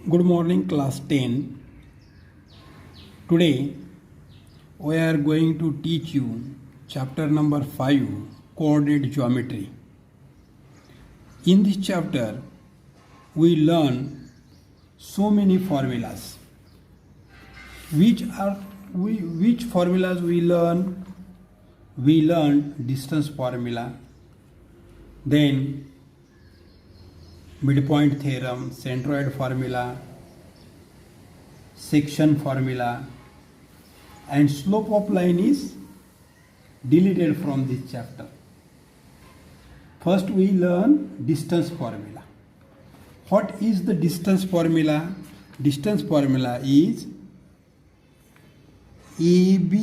Good morning, class 10. Today we are going to teach you chapter number 5, coordinate geometry. In this chapter, we learn so many formulas. Which formulas we learn? We learned distance formula, then midpoint theorem, centroid formula, section formula, and slope of line is deleted from this chapter. First we learn distance formula. What is the distance formula? Distance formula is AB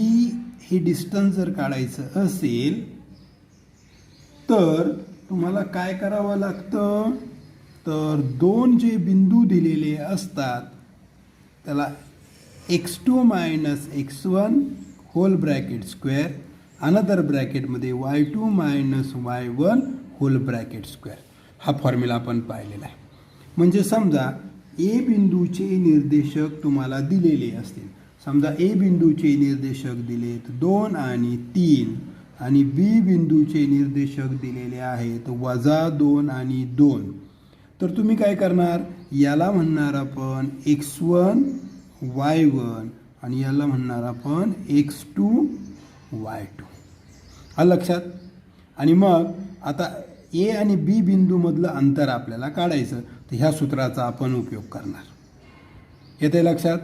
हे distance जर काढायचं असेल तर तुम्हाला काय करावं लागतं, तर दोन जे बिंदू दिलेले असतात त्याला x2 minus x1 whole bracket square, another ब्रॅकेटमध्ये y2 minus y1 whole bracket square, हा फॉर्म्युला आपण पाहिलेला आहे. म्हणजे समजा ए बिंदूचे निर्देशक तुम्हाला दिलेले असतील. समजा ए बिंदूचे निर्देशक दिलेत 2 आणि 3 आणि बी बिंदूचे निर्देशक दिलेले आहेत -2 आणि 2. तर तुम्ही काय करणार, याला म्हणणार आपण x1 y1 आणि याला म्हणणार आपण x2 y2. आलं लक्षात? आणि मग आता ए आणि बी बिंदूमधलं अंतर आपल्याला काढायचं, तर ह्या सूत्राचा आपण उपयोग करणार. येते लक्षात?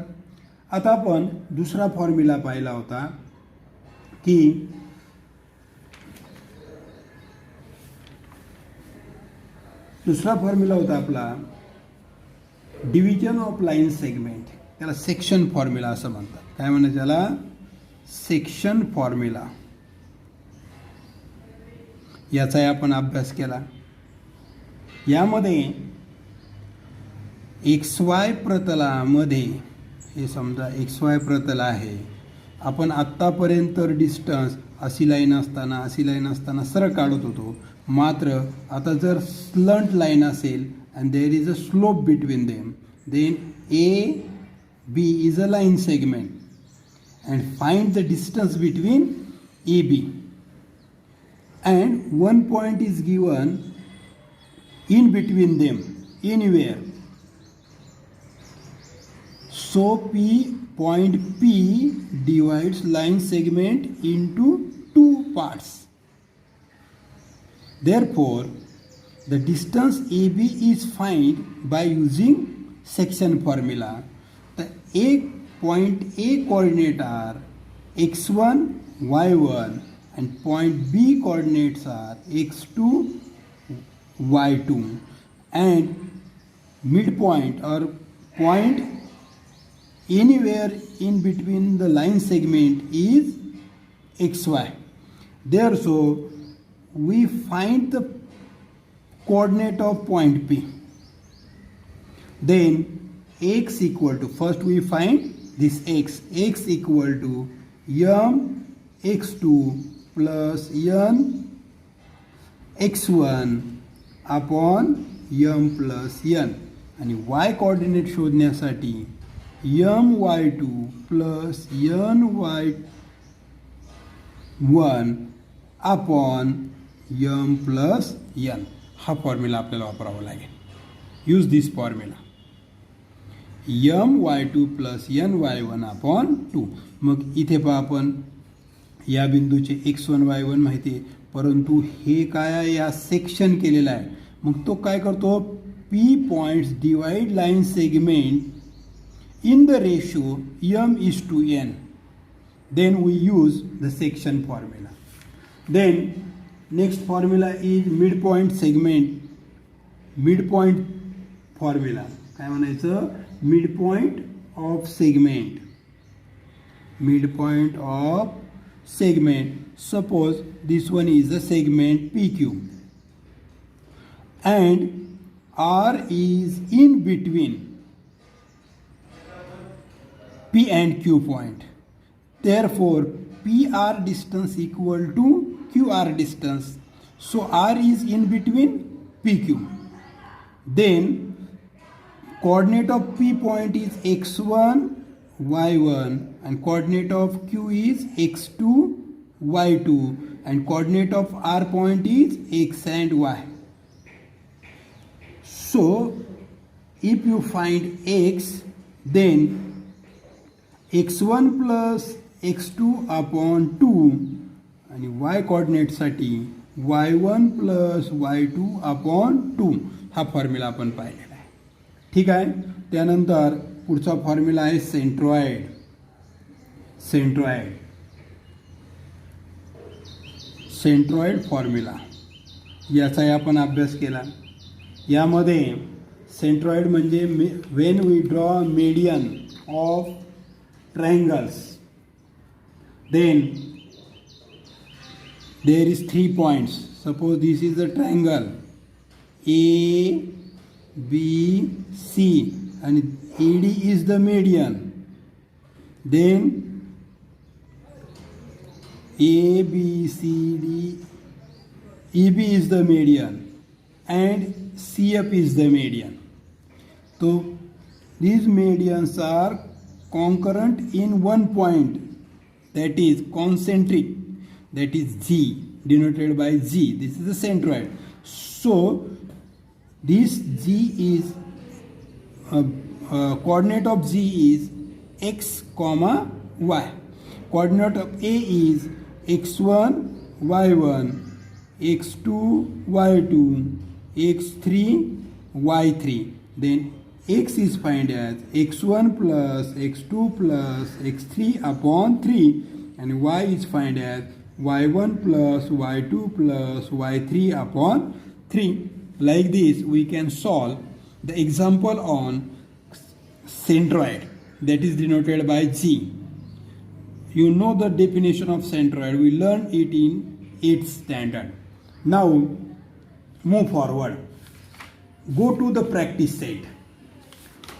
आता आपण दुसरा फॉर्म्युला पाहिला होता की दुसरा फॉर्म्युला होता आपला डिव्हिजन ऑफ लाईन सेगमेंट, त्याला सेक्शन फॉर्म्युला असं म्हणतात. काय म्हणतात त्याला? Section formula. याचाही आपण अभ्यास केला. यामध्ये XY प्रतलामध्ये, हे समजा XY प्रतल आहे, आपण आत्तापर्यंत डिस्टन्स अशी लाईन असताना सरळ काढत होतो. मात्र आता जर स्लंट लाईन असेल and there is a slope between them, then AB is a line segment and find the distance between AB, and one point is given in between them anywhere. So point P divides line segment into two parts. Therefore, the distance AB is found by using section formula. The point A coordinate are x1, y1 and point B coordinates are x2, y2, and midpoint or point anywhere in between the line segment is xy. Therefore, we find the coordinate of point P. Then x equal to, first we find this x equal to m x2 plus n x1 upon m plus n, आणि y coordinate शोधण्यासाठी m y2 plus n y1 upon m plus n, हा formula आपल्याला वापरावा लागेल. Use this formula my2 plus ny1 upon 2. मग इथे पहा, आपण या बिंदूचे x1 y1 माहिती आहे, परंतु हे काय आहे, या सेक्शन केलेला आहे. मग तो काय करतो, P points divide line segment in the ratio m:n. Then we use the section formula. Then next formula is midpoint segment, midpoint formula. काय म्हणायचं, midpoint of segment, midpoint of segment. Suppose this one is the segment PQ and R is in between P and Q point. Therefore, PR distance equal to QR distance. So R is in between PQ. Then coordinate of P point is x1, y1, and coordinate of Q is x2, y2, and coordinate of R point is x and y. So if you find x, then x1 plus x2 upon 2 आणि y कोऑर्डिनेटसाठी y1 plus y2 upon 2 हा formula आपण पाहिलेला आहे. ठीक आहे. त्यानंतर पुढचा formula आहे सेंट्रॉइड. सेंट्रॉइड फॉर्म्युला याचाही आपण अभ्यास केला. यामध्ये सेंट्रॉइड म्हणजे when we draw median of triangles, then there is 3 points. Suppose this is a triangle A, B, C, and AD is the median. Then A, B, C, D, EB is the median and CF is the median. So these medians are concurrent in one point, that is concentric, that is G, denoted by G. This is the centroid. So this G is coordinate of G is x comma y. Coordinate of A is x1, y1, x2, y2, x3, y3. Then x is found as x1 plus x2 plus x3 upon 3, and y is found as y1 plus y2 plus y3 upon 3. Like this we can solve the example on centroid, that is denoted by G. You know the definition of centroid, we learned it in 8th standard. Now move forward, go to the practice set.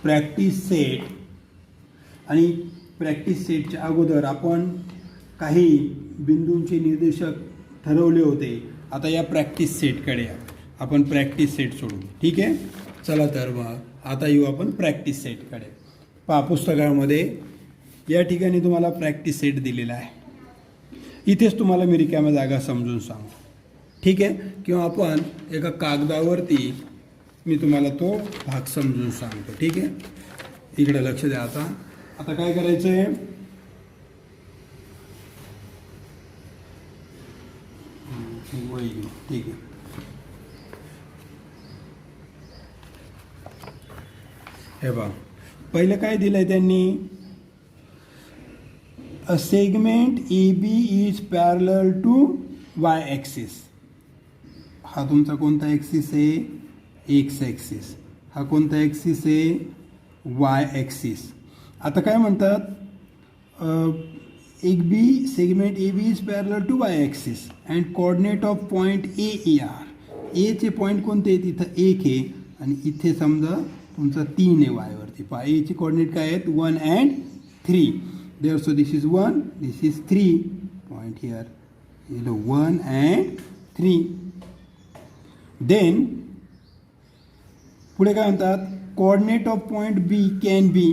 Practice set आणि practice सेटच्या अगोदर आपण काही बिंदूंचे निर्देशक ठरवले होते. आता या प्रॅक्टिस सेटकडे आपण प्रॅक्टिस सेट सोडू. ठीक आहे. चला तर मग आता येऊ आपण प्रॅक्टिस सेटकडे. पहा पुस्तकामध्ये या ठिकाणी तुम्हाला प्रॅक्टिस सेट दिलेला आहे. इथेच तुम्हाला मी रिकाम्या जागा समजून सांगतो. ठीक आहे. किंवा आपण एका कागदावरती मी तुम्हाला तो भाग समजून सांगतो. ठीक आहे. इकडे लक्ष द्या. आता काय करायचं आहे, ठीक आहे. हे बघा पहिलं काय दिलंय त्यांनी, a segment A B is parallel to Y axis. हा तुमचा कोणता ॲक्सिस आहे, एक्स ॲक्सिस. हा कोणता ॲक्सिस आहे, वाय ॲक्सिस. आता काय म्हणतात, एक B segment A B is parallel to Y axis and coordinate of point A A are. एचे पॉईंट कोणते आहेत, इथं 1 आहे आणि इथे समजा तुमचा 3 आहे वायवरती. पहा एचे कोऑर्डिनेट काय आहेत, 1 and 3. There so this is 1, this is 3 point here, 1 and 3. Then पुढे काय म्हणतात, coordinate of point B can be.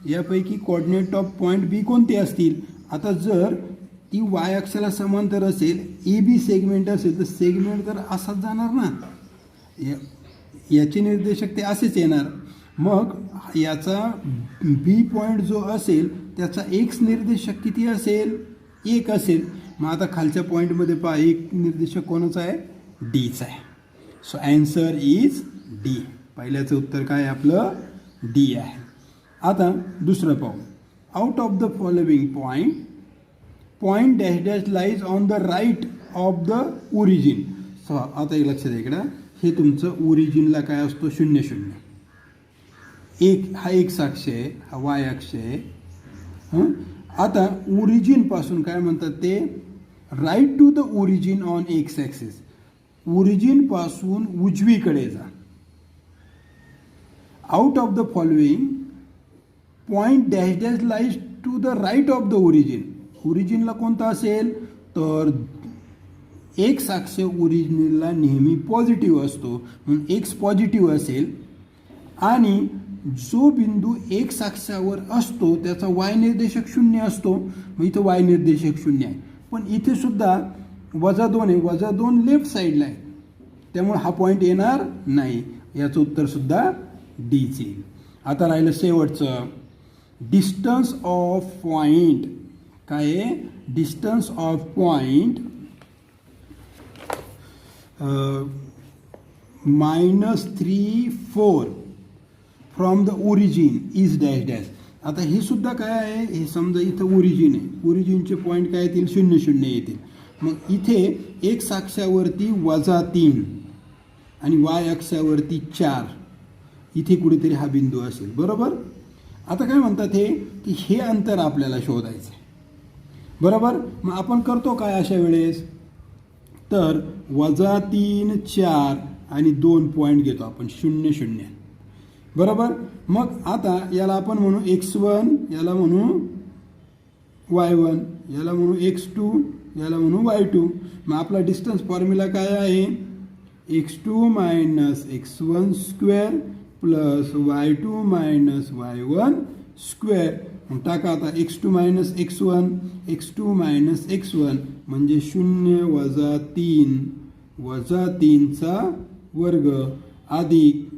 यापैकी कोऑर्डिनेट ऑफ पॉईंट बी कोणते असतील. आता जर ती वाय अक्षाला समांतर असेल, ए बी सेगमेंट असेल, तर सेगमेंट तर असाच जाणार ना, याचे निर्देशक ते असेच येणार. मग याचा बी पॉईंट जो असेल त्याचा एक्स निर्देशक किती असेल, 1 असेल. मग आता खालच्या पॉईंटमध्ये पहा एक निर्देशक कोणाचा आहे, डीचा आहे. So answer is D. पहिल्याचं उत्तर काय आपलं डी आहे. आता दुसरं पाहू. Out of the following point dash dash lies on the right of the origin. So आता एक लक्षात इकडं, हे तुमचं ओरिजिनला काय असतो, 0 0. हा एक्स अक्ष आहे, हा वाय अक्ष आहे. आता ओरिजिनपासून काय म्हणतात ते, right to the origin on X axis. ओरिजिनपासून उजवीकडे जा. Out of the following point dash dash lies to the right of the origin. ओरिजिनला कोणता असेल, तर एक्स अक्ष ओरिजिनला नेहमी पॉझिटिव्ह असतो, म्हणून एक्स पॉझिटिव्ह असेल. आणि जो बिंदू एक्स अक्षावर असतो त्याचा वाय निर्देशक 0 असतो. मग इथं वाय निर्देशक 0 आहे. पण इथे सुद्धा -2 आहे. -2 लेफ्ट साईडला आहे, त्यामुळे हा पॉईंट येणार नाही. याचं उत्तर सुद्धा डीच येईल. आता राहिलं शेवटचं, डिस्टन्स ऑफ पॉईंट. काय आहे? Distance of point -3, 4 from the origin is dash dash. आता हे सुद्धा काय आहे? हे समजा इथं ओरिजिन आहे. ओरिजिनचे पॉईंट काय येतील? 0, 0 येतील. मग इथे एक्स अक्षावरती -3 आणि वाय अक्षावरती 4, इथे कुठेतरी हा बिंदू असेल. बरोबर. आता काय म्हणतात की हे अंतर आपल्याला शोधायचं आहे. बरोबर. मग आपण करतो काय अशा वेळेस? तर -3, 4 आणि 2 पॉईंट घेतो आपण, 0, 0. बरोबर. मग आता याला आपण म्हणू x1, याला म्हणू y1, याला म्हणू x2, याला म्हणू y2. मग आपला डिस्टन्स फॉर्म्युला काय आहे? x2 - x1 square plus y2 - y1 square. मग टाका आता x2 - x1, x2 - x1 म्हणजे 0 - 3 चा वर्ग अधिक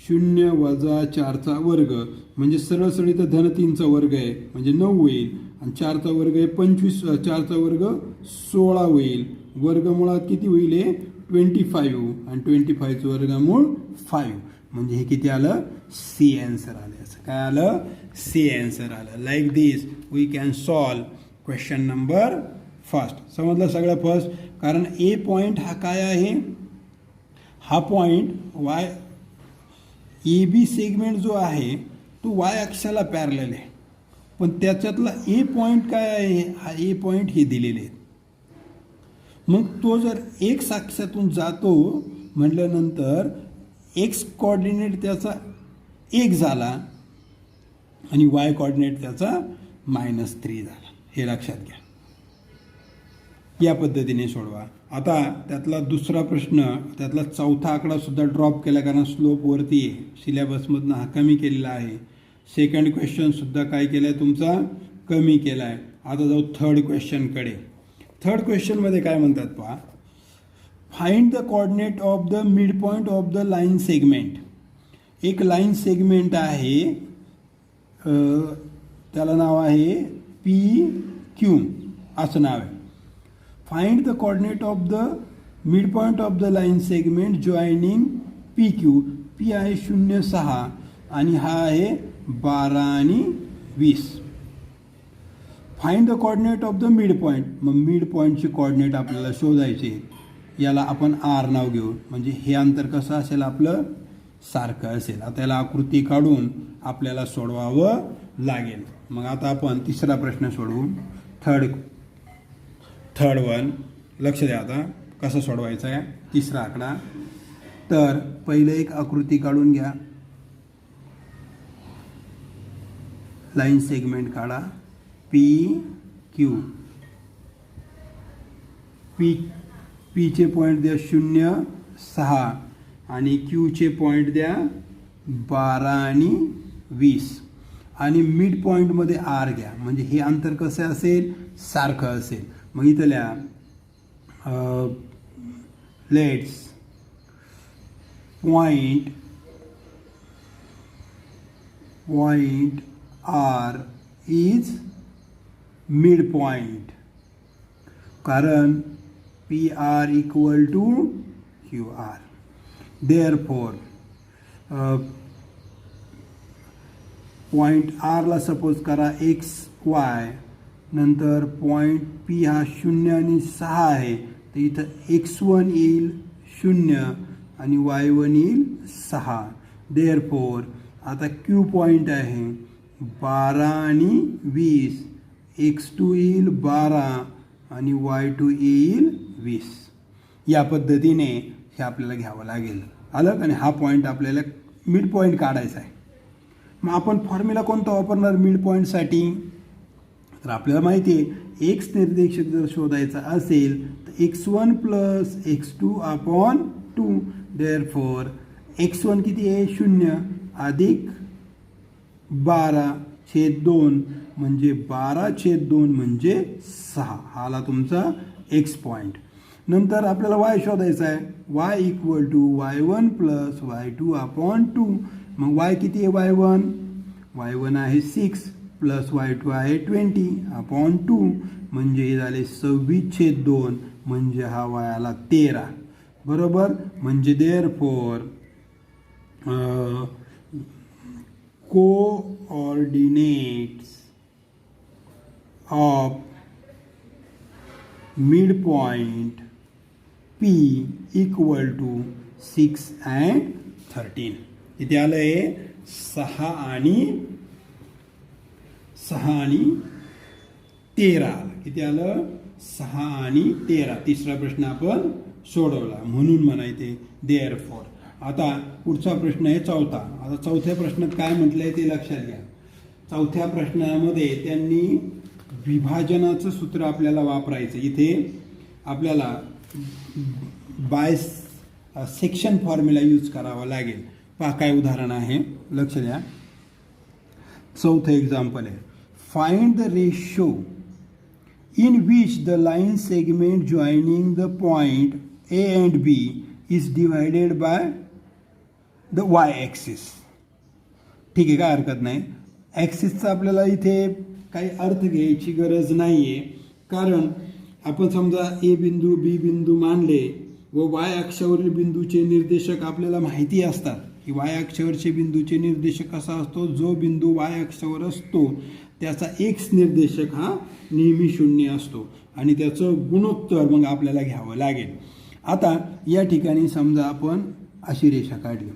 0 - 4 चा वर्ग, म्हणजे सरळ सरळ इथं धन 3 चा वर्ग आहे म्हणजे 9 होईल. आणि 4 चा वर्ग आहे 25, 4 चा वर्ग 16 होईल. वर्गमुळात किती होईल? 25 आणि 25 चं वर्गमूळ 5. म्हणजे हे किती आलं? सी आन्सर आलं. असं काय आलं? सी आन्सर आलं. Like this we can solve question number first. समजलं सगळं फर्स्ट. कारण ए पॉईंट हा काय आहे? हा point Y A B segment जो आहे तो वाय अक्षाला पॅरलल आहे. पण त्याच्यातला ए पॉईंट काय आहे? हा ए पॉईंट हे दिलेले आहेत. मग तो जर एक्स अक्षातून जातो म्हटल्यानंतर एक्स कोऑर्डिनेट त्याचा 1 झाला आणि वाय कोऑर्डिनेट त्याचा -3 झाला. हे लक्षात घ्या. या पद्धतीने सोडवा. आता त्यातला दुसरा प्रश्न, त्यातला चौथा आकडा सुद्धा ड्रॉप केला कारण स्लोपवरती आहे. सिलेबसमधनं हा कमी केलेला आहे. सेकंड क्वेश्चन सुद्धा काय केलं आहे तुमचा? कमी केला आहे. आता जाऊ थर्ड क्वेश्चनकडे. थर्ड क्वेश्चनमध्ये काय म्हणतात पहा. Find the coordinate of the mid point of the line segment. एक लाईन सेगमेंट आहे, त्याला नाव आहे PQ असं नाव आहे. Find the coordinate of the mid point of the line segment joining PQ. P आहे 0, 6 आणि हा आहे 12 आणि 20. Find the coordinate of the mid point. मग मिड पॉईंटचे कोऑर्डिनेट आपल्याला शोधायचे. याला आपण R नाव घेऊ. म्हणजे हे अंतर कसं असेल? आपलं सारखं असेल. आता याला आकृती काढून आपल्याला सोडवावं लागेल. मग आता आपण तिसरा प्रश्न सोडवू. Third one. लक्ष द्या आता कसं सोडवायचं आहे. तिसरा आकडा. तर पहिले एक आकृती काढून घ्या. लाईन सेगमेंट काढा. PQ. P चे पॉईंट द्या 0, 6 आणि Q चे पॉईंट द्या 12 आणि 20 आणि मिड पॉईंटमध्ये R घ्या. म्हणजे हे अंतर कसं असेल? सारखं असेल. मग इथल्या let's point R is mid point. कारण PR equal to QR. Therefore, point Rला सपोज करा XY, नंतर पॉईंट P हा 0 आणि 6 आहे, तर इथं X1 येईल 0 आणि Y1 येईल 6. Therefore, आता Q पॉईंट आहे 12 आणि 20, X2 येईल 12 आणि Y2 येईल 20. या पद्धतीने हे आपल्याला घ्यावं लागेल. आलं. आणि हा पॉईंट आपल्याला मिड पॉईंट काढायचा आहे. मग आपण फॉर्म्युला कोणता वापरणार मिड पॉईंटसाठी? तर आपल्याला माहिती आहे एक्स निर्देशक जर शोधायचा असेल तर x1 + x2/2. देअरफॉर x1 किती आहे? 0 अधिक 12/2 म्हणजे 12/2 म्हणजे 6. हा आला तुमचा एक्स पॉईंट. नंतर आपल्याला वाय शोधायचा आहे. Y equal to y1 plus y2/2. मग वाय किती आहे y1? y1 आहे 6 प्लस y2 आहे 20/2 म्हणजे हे झाले 26/2 म्हणजे हा वाय आला 13. बरोबर. म्हणजे therefore coordinates of midpoint P equal to 6 and 13. इथे आलं आहे 6 आणि 13. किती आलं? 6 आणि 13. तिसरा प्रश्न आपण सोडवला. म्हणून म्हणायचे देअरफॉर. आता पुढचा प्रश्न आहे चौथा. आता चौथ्या प्रश्नात काय म्हटलंय ते लक्षात घ्या. चौथ्या प्रश्नामध्ये त्यांनी विभाजनाचं सूत्र आपल्याला वापरायचं. इथे आपल्याला बाय सेक्शन फॉर्म्युला यूज करावा लागेल. पहा काय उदाहरण आहे, लक्ष द्या. चौथं एक्झाम्पल आहे. Find the ratio in which the line segment joining the point A and B is divided by the y-axis. ठीक आहे, काय हरकत नाही. ॲक्सिसचा आपल्याला इथे काही अर्थ घ्यायची गरज नाही आहे, कारण आपण समजा ए बिंदू बी बिंदू मानले व वाय अक्षावरील बिंदूचे निर्देशक आपल्याला माहिती असतात की वाय अक्षावरचे बिंदूचे निर्देशक कसा असतो. जो बिंदू वाय अक्षावर असतो त्याचा एक्स निर्देशक हा नेहमी 0 असतो आणि त्याचं गुणोत्तर मग आपल्याला घ्यावं लागेल. आता या ठिकाणी समजा आपण अशी रेषा काढली.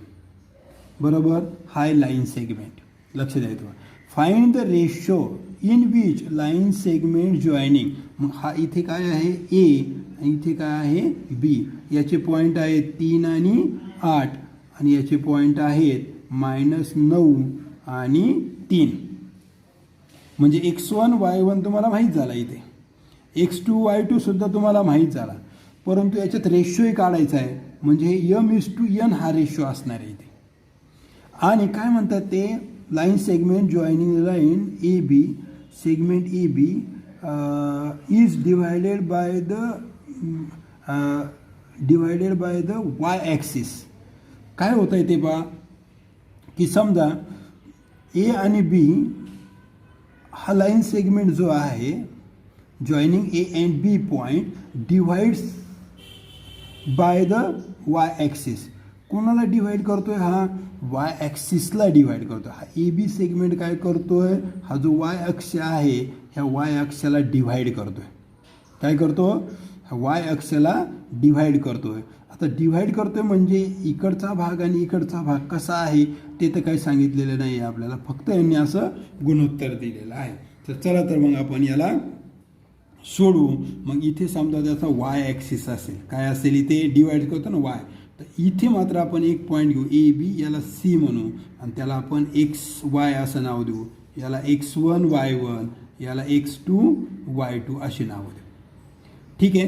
बरोबर. हाय लाईन सेगमेंट. लक्ष द्यायचं. Find the ratio in which line segment joining. मग हा इथे काय आहे ए आणि इथे काय आहे बी. याचे पॉईंट आहेत 3 आणि 8 आणि याचे पॉईंट आहेत -9 आणि 3. म्हणजे x1 y1 तुम्हाला माहीत झाला. इथे x2 y2 सुद्धा तुम्हाला माहीत झाला. परंतु याच्यात रेशोही काढायचा आहे. म्हणजे m:n हा रेशो असणार आहे इथे. आणि काय म्हणतात ते line segment joining line A B segment A B is divided by the Y axis. काय होतं आहे ते पहा की समजा ए आणि बी हा लाईन सेगमेंट जो आहे joining A and B point divides by the Y axis. कोणाला डिवाइड करतोय? हा वाय ॲक्सिसला डिवाइड करतोय. हा ए बी सेगमेंट काय करतोय? हा जो वाय अक्ष आहे ह्या वाय अक्षाला डिवाइड करतोय. काय करतो? हा वाय अक्षाला डिवाइड करतोय. आता डिवाइड करतोय म्हणजे इकडचा भाग आणि इकडचा भाग कसा आहे ते तर काही सांगितलेलं नाही आहे आपल्याला. फक्त यांनी असं गुणोत्तर दिलेलं आहे. तर चला तर मग आपण याला सोडवू. मग इथे समजा त्याचा वाय ॲक्सिस असेल. काय असेल इथे? डिवाइड करतो ना वाय. तर इथे मात्र आपण एक पॉईंट घेऊ ए बी, याला सी म्हणू आणि त्याला आपण XY असं नाव देऊ. याला x1 y1, याला x2 y2 अशी नावं देऊ. ठीक आहे,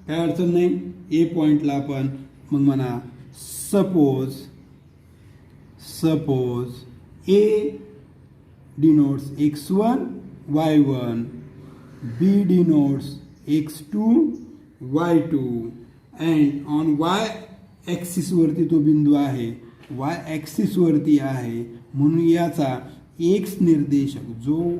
काय अडचण नाही. ए पॉईंटला आपण मग म्हणा suppose A denotes x1 y1, B denotes x2 y2 and on y axis वरती तो बिंदू आहे, वाय ॲक्सिस वरती आहे म्हणून याचा एक्स निर्देशक जो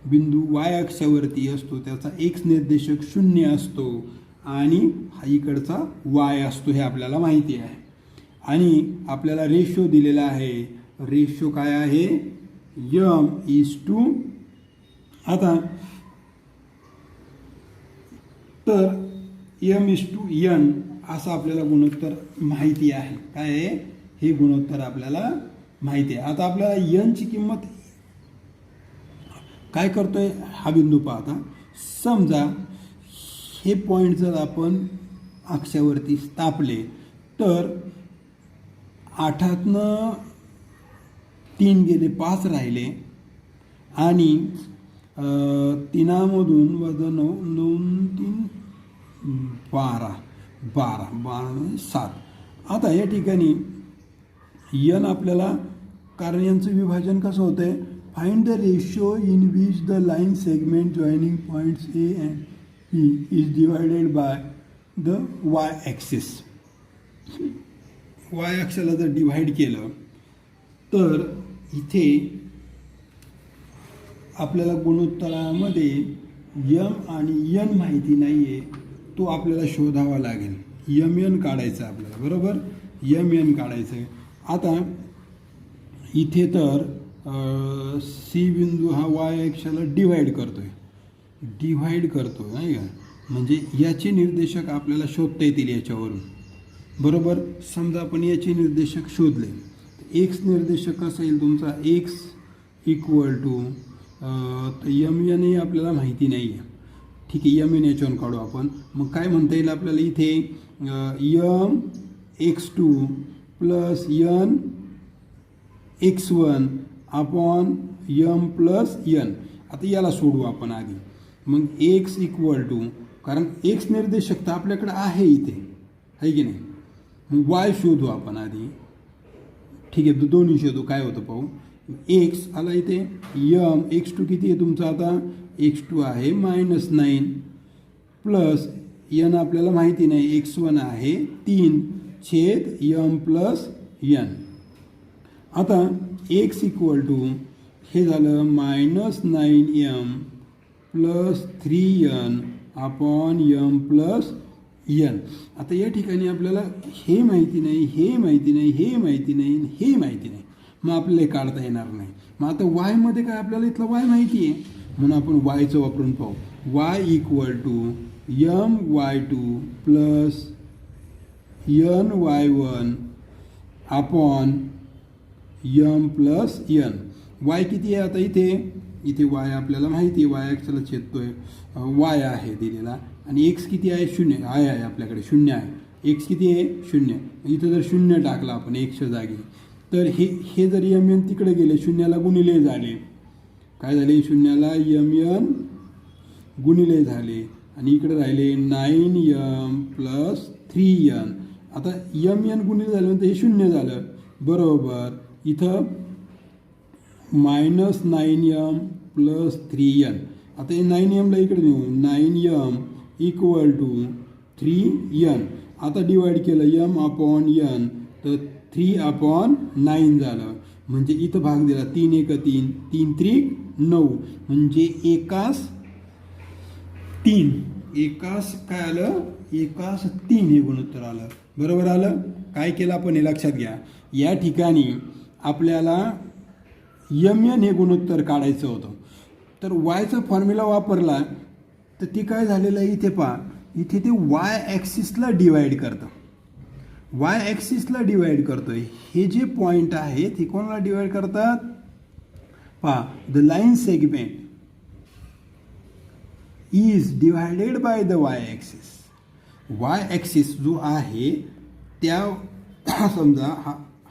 बिंदू वाय अक्षावरती असतो त्याचा एक्स निर्देशक 0 असतो आणि हा इकडचा वाय असतो हे आपल्याला माहिती आहे. आणि आपल्याला रेशो दिलेला आहे. रेशो काय आहे? m:2. आता तर m:n असं आपल्याला गुणोत्तर माहिती आहे. काय आहे? हे गुणोत्तर आपल्याला माहिती आहे. आता आपल्याला n ची किंमत काय करतोय हा बिंदू पाहता. समजा हे पॉईंट जर आपण अक्षावरती स्थापले तर 8तनं 3 गेले 5 राहिले आणि 3मधून वजा 9 2 3 12 7. आता या ठिकाणी n आपल्याला कारण यांचं विभाजन कसं होतं आहे, find the ratio in which the line segment joining points A and E is divided by the Y axis. Y ॲक्सिसला जर डिव्हाइड केलं तर इथे आपल्याला गुणोत्तरामध्ये यम आणि यन माहिती नाही आहे, तो आपल्याला शोधावा लागेल. यम यन काढायचं आपल्याला, बरोबर, यम यन काढायचं आहे. आता इथे तर सी बिंदू हा वाय ॲक्सिसला डिव्हाइड करतोय नाही का, म्हणजे याचे निर्देशक आपल्याला शोधता येतील याच्यावरून, बरोबर. समजा आपण याचे निर्देशक शोधले, एक्स निर्देशक कसा येईल तुमचा, x equal to m n हे आपल्याला माहिती नाही आहे, ठीक आहे, यम एन याच्यावरून काढू आपण. मग काय म्हणता येईल आपल्याला इथे, m x2 plus n x1 upon m plus n. आता याला सोडू आपण आधी. मग एक्स इक्वल टू, कारण एक्स निर्देशक तर आपल्याकडे आहे इथे, आहे की नाही. मग वाय शोधू आपण आधी, ठीक आहे, दोन्ही शोधू, काय होतं पाहू. एक्स आला इथे, यम x2 किती आहे तुमचा, आता x2 आहे -9 प्लस यन आपल्याला माहिती नाही, x1 आहे 3 छेद यम प्लस यन. आता एक्स इक्वल टू हे झालं -9m plus 3n upon m plus n. आता या ठिकाणी आपल्याला हे माहिती नाही, हे माहिती नाही, हे माहिती नाही, हे माहिती नाही, मग आपल्याला काढता येणार नाही. मग आता वायमध्ये काय, आपल्याला इथलं वाय माहिती आहे, म्हणून आपण वायचं वापरून पाहू. Y equal to m y2 plus n y1 upon m plus n. Y किती आहे आता इथे वाय आपल्याला माहिती आहे, वाय ॲक्सिसला छेदतोय, वाय आहे दिलेला, आणि एक्स किती आहे, 0 आहे आपल्याकडे, 0 आहे. एक्स किती आहे, 0. इथं जर 0 टाकला आपण एक्सच्या जागी, तर हे जर यम एन तिकडे गेले, 0ला गुणिले झाले, काय झाले, 0ला यम एन गुणिले झाले, आणि इकडे राहिले 9m प्लस 3n. आता यम एन गुणिले झाल्यानंतर हे 0 झालं, बरोबर. इथं -9m प्लस 3n. आता हे 9mला इकडे नेऊ, 9m इक्वल टू 3n. आता डिवाइड केलं यम अपॉन यन, तर 3 अपॉन 9 झालं, म्हणजे इथं भाग दिला, 3 1 3, 3 3 9, म्हणजे एकास 3 काय आलं, एकास 3 हे गुणोत्तर आलं, बरोबर आलं. काय केलं आपण हे लक्षात घ्या, या ठिकाणी आपल्याला यम एन हे गुणोत्तर काढायचं होतं, तर वायचा फॉर्म्युला वापरला, तर ते काय झालेलं आहे इथे पहा, इथे ते वाय ॲक्सिसला डिवाइड करतं, वाय ॲक्सिसला डिवाइड करतोय. हे जे पॉईंट आहे ते कोणाला डिवाइड करतात, पहा, the line segment is divided by the Y axis. Y axis जो आहे त्या समजा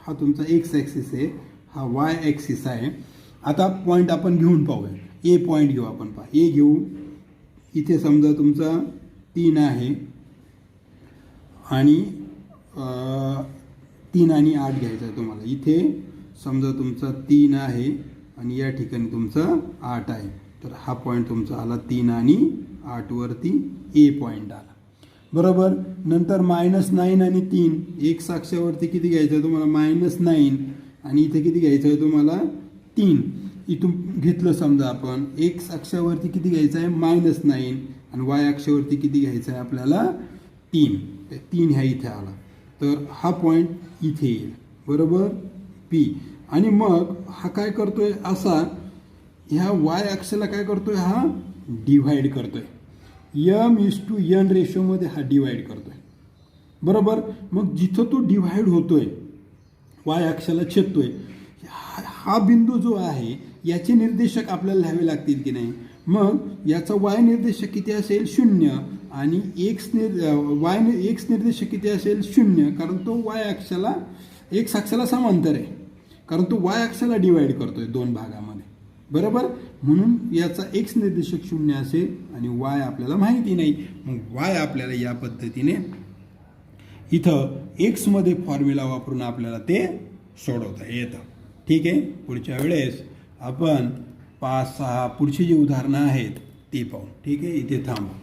हा तुमचा एक्स ॲक्सिस आहे, हा वाय ॲक्सिस आहे. आता पॉईंट आपण घेऊन पाहूया, ए पॉईंट घेऊ आपण, पहा, ए घेऊ. इथे समजा तुमचा 3 आहे आणि 3 आणि 8 घ्यायचं आहे तुम्हाला. इथे समजा तुमचा 3 आहे आणि या ठिकाणी तुमचा 8 आहे, तर हा पॉईंट तुमचा आला 3 आणि 8 वरती ए पॉईंट आला, बरोबर. नंतर -9 आणि 3 एक अक्षावरती किती घ्यायचं आहे तुम्हाला, -9, आणि इथे किती घ्यायचं आहे तुम्हाला, 3. इथून घेतलं समजा आपण, एक्स अक्षावरती किती घ्यायचं आहे, -9, आणि वाय अक्षावरती किती घ्यायचं आहे आपल्याला, 3. 3 ह्या इथे आला, तर हा पॉईंट इथे येईल, बरोबर, पी. आणि मग हा काय करतोय, असा ह्या वाय अक्षाला काय करतोय, हा डिव्हाइड करतोय, m:n रेशोमध्ये हा डिव्हाइड करतोय, बरोबर. मग जिथं तो डिव्हाइड होतोय, वाय अक्षाला छेदतोय, हा बिंदू जो आहे याचे निर्देशक आपल्याला लिहावे लागतील की नाही. मग याचा वाय निर्देशक किती असेल, 0, आणि एक्स निर्देशक किती असेल, 0, कारण तो वाय अक्षाला एक्स अक्षाला समांतर आहे, कारण तो वाय अक्षाला डिवाइड करतोय 2 भागामध्ये, बरोबर. म्हणून याचा एक्स निर्देशक 0 असेल आणि वाय आपल्याला माहिती नाही. मग वाय आपल्याला या पद्धतीने इथं एक्समध्ये फॉर्म्युला वापरून आपल्याला ते सोडवता येतं. ठीक आहे, पुढच्या वेळेस आपण 5-6 पुढची जी उदाहरणं आहेत ती पाहू. ठीक आहे, इथे थांबू.